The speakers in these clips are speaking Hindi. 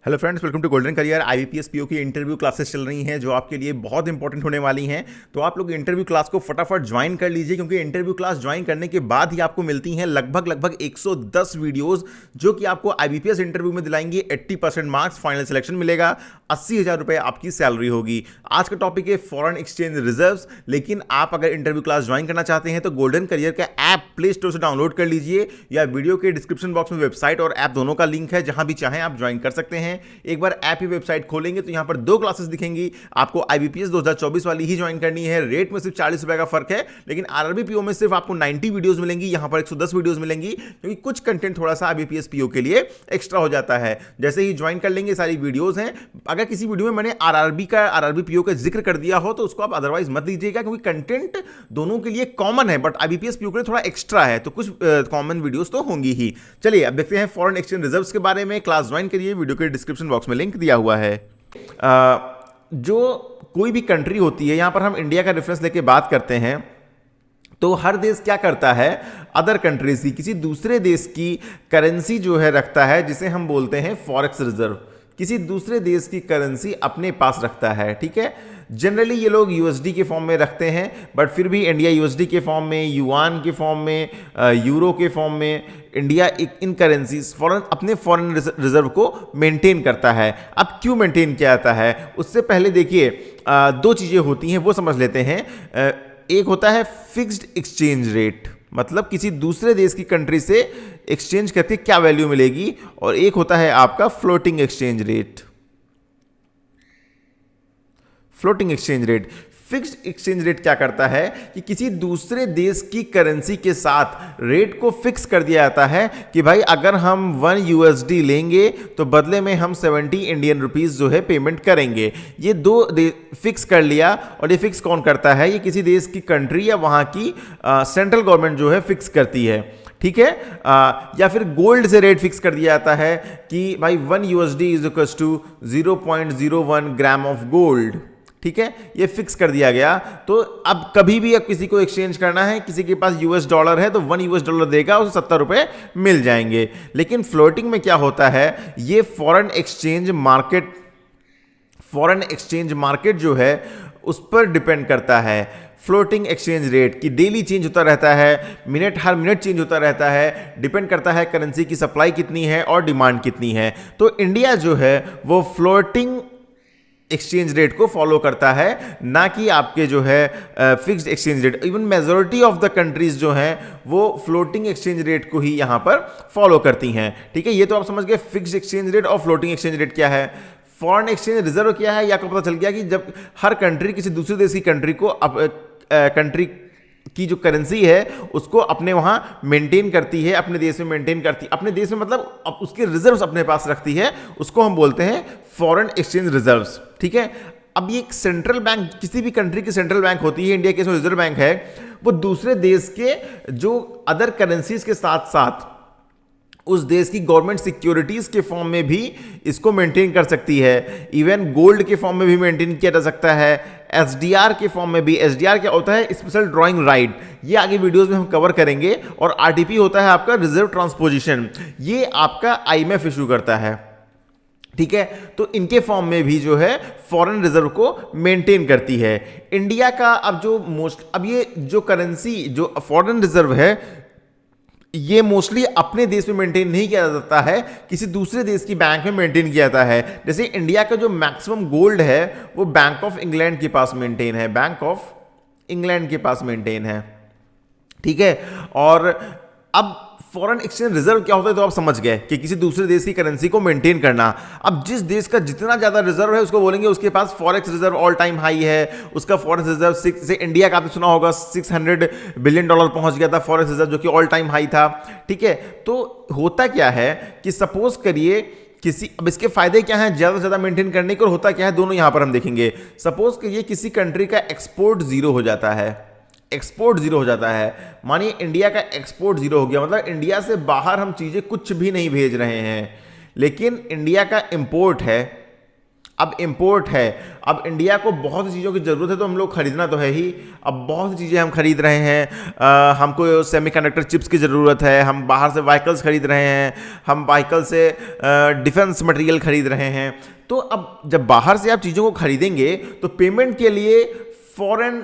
Hello friends, welcome to golden career. IBPS PO की इंटरव्यू क्लासेस चल रही हैं जो आपके लिए बहुत इंपॉर्टेंट होने वाली हैं। तो आप लोग इंटरव्यू क्लास को फटाफट ज्वाइन कर लीजिए, क्योंकि इंटरव्यू क्लास ज्वाइन करने के बाद ही आपको मिलती हैं लगभग 110 वीडियोस जो कि आपको आईबीपीएस इंटरव्यू में दिलाएंगे 80% मार्क्स, फाइनल सिलेक्शन मिलेगा, 80,000 रुपये आपकी सैलरी होगी। आज का टॉपिक है फॉरेन एक्सचेंज रिजर्व्स। लेकिन आप अगर इंटरव्यू क्लास ज्वाइन करना चाहते हैं तो गोल्डन करियर का ऐप प्ले स्टोर से डाउनलोड कर लीजिए, या वीडियो के डिस्क्रिप्शन बॉक्स में वेबसाइट और ऐप दोनों का लिंक है, जहां भी चाहें आप ज्वाइन कर सकते हैं। एक बार ऐप ही वेबसाइट खोलेंगे तो यहां पर दो क्लासेस दिखेंगी। आपको आईबीपीएस 2024 वाली ही ज्वाइन करनी है। रेट में सिर्फ 40 रुपए का फर्क है, लेकिन आरआरबी पीओ में सिर्फ आपको 90 वीडियोस मिलेंगी, यहां पर 110 वीडियोस मिलेंगी, क्योंकि कुछ कंटेंट थोड़ा सा आईबीपीएस पीओ के लिए एक्स्ट्रा हो जाता है। जैसे ही ज्वाइन कर लेंगे सारी वीडियोस हैं। अगर किसी वीडियो में मैंने आरआरबी पीओ का जिक्र कर दिया हो तो उसको आप अदरवाइज मत लीजिएगा, क्योंकि कंटेंट दोनों के लिए कॉमन है, बट आईबीपीएस पीओ के लिए थोड़ा एक्स्ट्रा है, तो कुछ कॉमन वीडियोस तो होंगी ही। चलिए अब देखते हैं फॉरेन एक्सचेंज रिजर्व्स के बारे में। क्लास ज्वाइन करिए, वीडियो के डिस्क्रिप्शन बॉक्स में लिंक दिया हुआ है। जो कोई भी कंट्री होती है, यहां पर हम इंडिया का रेफरेंस लेके बात करते हैं, तो हर देश क्या करता है, अदर कंट्रीज की किसी दूसरे देश की करेंसी जो है रखता है, जिसे हम बोलते हैं फॉरेक्स रिजर्व। किसी दूसरे देश की करेंसी अपने पास रखता है, ठीक है। जनरली ये लोग यूएसडी के फॉर्म में रखते हैं, बट फिर भी इंडिया यूएसडी के फॉर्म में, युआन के फॉर्म में, यूरो के फॉर्म में इंडिया इन करेंसीज अपने फॉरेन रिजर्व को मेंटेन करता है। अब क्यों मेंटेन किया जाता है, उससे पहले देखिए दो चीज़ें होती हैं, वो समझ लेते हैं। एक होता है फिक्स्ड एक्सचेंज रेट, मतलब किसी दूसरे देश की कंट्री से एक्सचेंज करके क्या वैल्यू मिलेगी, और एक होता है आपका floating exchange rate. Floating exchange rate, fixed exchange rate क्या करता है कि किसी दूसरे देश की करेंसी के साथ रेट को फिक्स कर दिया जाता है कि भाई अगर हम 1 यूएसडी लेंगे तो बदले में हम 70 इंडियन रुपीस जो है पेमेंट करेंगे। ये दो फिक्स कर लिया, और ये फिक्स कौन करता है, ये किसी देश की कंट्री या वहां की सेंट्रल गवर्नमेंट जो है फिक्स करती है, ठीक है। या फिर गोल्ड से रेट फिक्स कर दिया जाता है कि भाई 1 USD is equal to 0.01 gram of gold, ठीक है, ये फिक्स कर दिया गया। तो अब कभी भी अब किसी को एक्सचेंज करना है, किसी के पास यूएस डॉलर है तो 1 यूएस डॉलर देगा, उसे 70 रुपए मिल जाएंगे। लेकिन फ्लोटिंग में क्या होता है, ये फॉरेन एक्सचेंज मार्केट जो है उस पर डिपेंड करता है। फ्लोटिंग एक्सचेंज रेट की डेली चेंज होता रहता है, हर मिनट चेंज होता रहता है, डिपेंड करता है करेंसी की सप्लाई कितनी है और डिमांड कितनी है। तो इंडिया जो है वो फ्लोटिंग एक्सचेंज रेट को फॉलो करता है, ना कि आपके जो है fixed exchange rate. Even majority of the countries जो हैं वो फ्लोटिंग एक्सचेंज रेट को ही यहां पर फॉलो करती हैं, ठीक है। ये तो आप समझ गए फिक्स्ड एक्सचेंज रेट और फ्लोटिंग एक्सचेंज रेट क्या है। फॉरेन एक्सचेंज रिजर्व क्या है, ये आपको पता चल गया कि जब हर कंट्री किसी दूसरे देश की कंट्री की जो करेंसी है उसको अपने वहां मेंटेन करती है, अपने देश में मेंटेन करती है, अपने देश में मतलब उसके रिजर्व्स अपने पास रखती है, उसको हम बोलते हैं फॉरेन एक्सचेंज रिजर्व्स, ठीक है। अब ये एक सेंट्रल बैंक, किसी भी कंट्री की सेंट्रल बैंक होती है, इंडिया के इसमें रिजर्व बैंक है, वो दूसरे देश के जो अदर करेंसीज के साथ साथ उस देश की गवर्नमेंट सिक्योरिटीज के फॉर्म में भी इसको मेंटेन कर सकती है। इवन गोल्ड के फॉर्म में भी मेंटेन किया जा सकता है, एसडीआर के फॉर्म में भी। एसडीआर क्या होता है, स्पेशल ड्राइंग राइट, ये आगे वीडियोस में हम कवर करेंगे। और आरटीपी होता है आपका रिजर्व ट्रांसपोजिशन, ये आपका आईएमएफ इशू करता है, ठीक है। तो इनके फॉर्म में भी जो है फॉरेन रिजर्व को मेंटेन करती है इंडिया का। अब ये जो करेंसी जो फॉरेन रिजर्व है, ये मोस्टली अपने देश में मेंटेन नहीं किया जाता है, किसी दूसरे देश की बैंक में मेंटेन किया जाता है। जैसे इंडिया का जो मैक्सिमम गोल्ड है वो बैंक ऑफ इंग्लैंड के पास मेंटेन है, बैंक ऑफ इंग्लैंड के पास मेंटेन है, ठीक है। और अब फॉरेन एक्सचेंज रिजर्व क्या होता है, तो आप समझ गए कि किसी दूसरे देश की करेंसी को मेंटेन करना। अब जिस देश का जितना ज्यादा रिजर्व है उसको बोलेंगे उसके पास forex reserve all time high है, उसका फॉरेक्स रिजर्व से इंडिया का आपने सुना होगा $600 बिलियन पहुंच गया था फॉरेक्स रिजर्व, जो कि ऑल टाइम हाई था, ठीक है। तो होता क्या है कि सपोज करिए अब इसके फायदे क्या हैं ज्यादा से ज्यादा मेंटेन करने के, और होता क्या है दोनों यहां पर हम देखेंगे। सपोज करिए किसी कंट्री का एक्सपोर्ट जीरो हो जाता है, मानिए इंडिया का एक्सपोर्ट जीरो हो गया, मतलब इंडिया से बाहर हम चीजें कुछ भी नहीं भेज रहे हैं, लेकिन इंडिया का इंपोर्ट है। अब इंपोर्ट है, अब इंडिया को बहुत सी चीज़ों की ज़रूरत है तो हम लोग खरीदना तो है ही। अब बहुत सी चीज़ें हम खरीद रहे हैं, हमको सेमीकंडक्टर चिप्स की ज़रूरत है, हम बाहर से व्हीकल्स खरीद रहे हैं, हम व्हीकल से डिफेंस मटेरियल खरीद रहे हैं। तो अब जब बाहर से आप चीज़ों को खरीदेंगे तो पेमेंट के लिए फॉरेन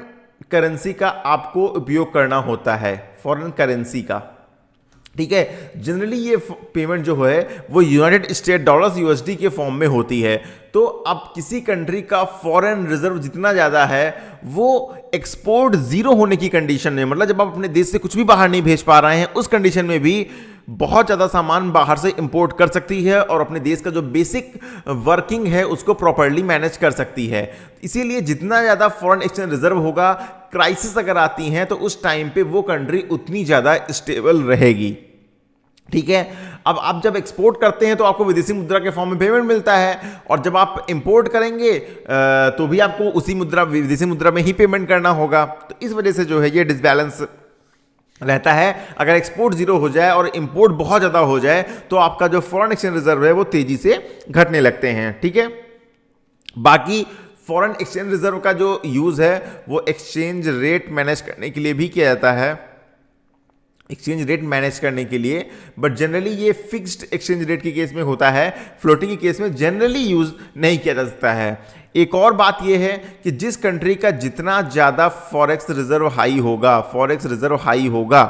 करेंसी का आपको उपयोग करना होता है, फॉरेन करेंसी का, ठीक है। जनरली ये पेमेंट जो है वो यूनाइटेड स्टेट डॉलर्स यूएसडी के फॉर्म में होती है। तो अब किसी कंट्री का फॉरेन रिजर्व जितना ज़्यादा है वो एक्सपोर्ट जीरो होने की कंडीशन में, मतलब जब आप अपने देश से कुछ भी बाहर नहीं भेज पा रहे हैं उस कंडीशन में भी बहुत ज़्यादा सामान बाहर से इंपोर्ट कर सकती है और अपने देश का जो बेसिक वर्किंग है उसको प्रॉपर्ली मैनेज कर सकती है। इसीलिए जितना ज़्यादा फॉरेन एक्सचेंज रिजर्व होगा, क्राइसिस अगर आती हैं तो उस टाइम पे वो कंट्री उतनी ज़्यादा स्टेबल रहेगी, ठीक है। अब आप जब एक्सपोर्ट करते हैं तो आपको विदेशी मुद्रा के फॉर्म में पेमेंट मिलता है, और जब आप इंपोर्ट करेंगे तो भी आपको उसी मुद्रा, विदेशी मुद्रा में ही पेमेंट करना होगा। तो इस वजह से जो है ये डिसबैलेंस रहता है। अगर एक्सपोर्ट जीरो हो जाए और इंपोर्ट बहुत ज़्यादा हो जाए तो आपका जो फॉरेन एक्सचेंज रिजर्व है वो तेजी से घटने लगते हैं, ठीक है। बाकी फॉरेन एक्सचेंज रिजर्व का जो यूज़ है वो एक्सचेंज रेट मैनेज करने के लिए भी किया जाता है, एक्सचेंज रेट मैनेज करने के लिए, बट जनरली ये फिक्स्ड एक्सचेंज रेट के केस में होता है, फ्लोटिंग के केस में जनरली यूज नहीं किया जा सकता है। एक और बात ये है कि जिस कंट्री का जितना ज़्यादा फॉरेक्स रिजर्व हाई होगा, फॉरेक्स रिजर्व हाई होगा,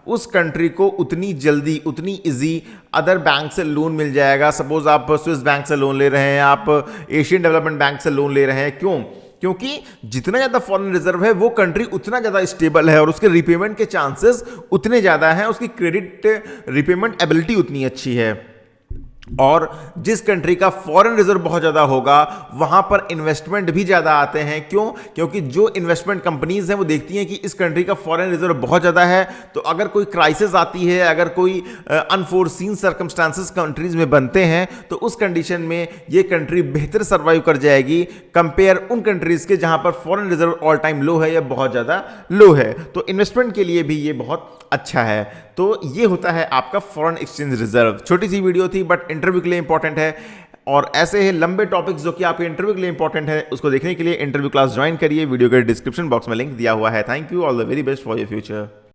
उस कंट्री को उतनी जल्दी, उतनी इजी अदर बैंक से लोन मिल जाएगा। सपोज आप स्विस बैंक से लोन ले रहे हैं, आप एशियन डेवलपमेंट बैंक से लोन ले रहे हैं, क्यों? क्योंकि जितना ज़्यादा फॉरेन रिजर्व है वो कंट्री उतना ज़्यादा स्टेबल है और उसके रिपेमेंट के चांसेस उतने ज़्यादा हैं, उसकी क्रेडिट रिपेमेंट एबिलिटी उतनी अच्छी है। और जिस कंट्री का फॉरेन रिजर्व बहुत ज़्यादा होगा वहाँ पर इन्वेस्टमेंट भी ज़्यादा आते हैं, क्यों? क्योंकि जो इन्वेस्टमेंट कंपनीज हैं वो देखती हैं कि इस कंट्री का फॉरेन रिजर्व बहुत ज़्यादा है, तो अगर कोई क्राइसिस आती है, अगर कोई अनफोर्सीन सर्कमस्टांसेस कंट्रीज में बनते हैं तो उस कंडीशन में ये कंट्री बेहतर सर्वाइव कर जाएगी कंपेयर उन कंट्रीज के जहाँ पर फॉरेन रिजर्व ऑल टाइम लो है या बहुत ज़्यादा लो है। तो इन्वेस्टमेंट के लिए भी ये बहुत अच्छा है। तो ये होता है आपका फॉरेन एक्सचेंज रिजर्व। छोटी सी वीडियो थी बट इंटरव्यू के लिए इंपॉर्टेंट है, और ऐसे ही लंबे टॉपिक्स जो कि आपके इंटरव्यू के लिए इंपॉर्टेंट है उसको देखने के लिए इंटरव्यू क्लास ज्वाइन करिए। वीडियो के डिस्क्रिप्शन बॉक्स में लिंक दिया हुआ है। Thank you, all the very best for your future.